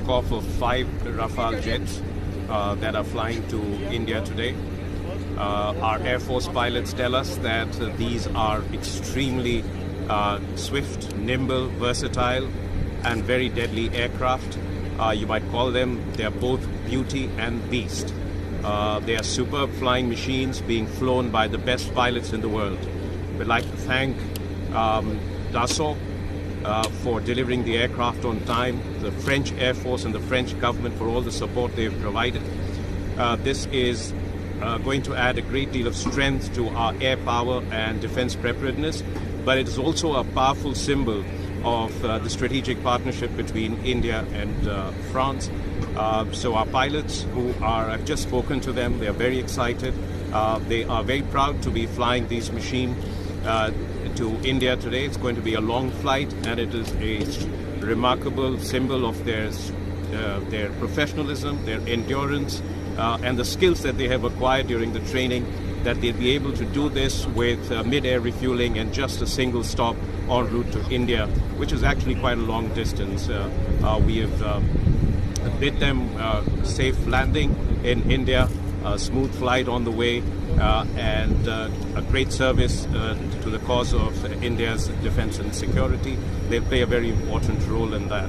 takeoff of 5 Rafale jets that are flying to India today. Our Air Force pilots tell us that these are extremely swift, nimble, versatile, and very deadly aircraft. You might call them, they are both beauty and beast. They are superb flying machines being flown by the best pilots in the world. We'd like to thank Dassault for delivering the aircraft on time, the French Air Force and the French government for all the support they've provided. This is going to add a great deal of strength to our air power and defense preparedness, but it is also a powerful symbol of the strategic partnership between India and France. So our pilots I've just spoken to them, they are very excited. They are very proud to be flying these machines to India today. It's going to be a long flight, and it is a remarkable symbol of their professionalism, their endurance, and the skills that they have acquired during the training, that they'll be able to do this with mid-air refueling and just a single stop en route to India, which is actually quite a long distance. We have bid them safe landing in India, a smooth flight on the way, and a great service to the cause of India's defense and security. They play a very important role in that.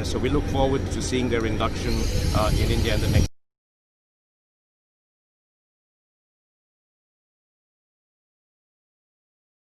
So we look forward to seeing their induction in India in the next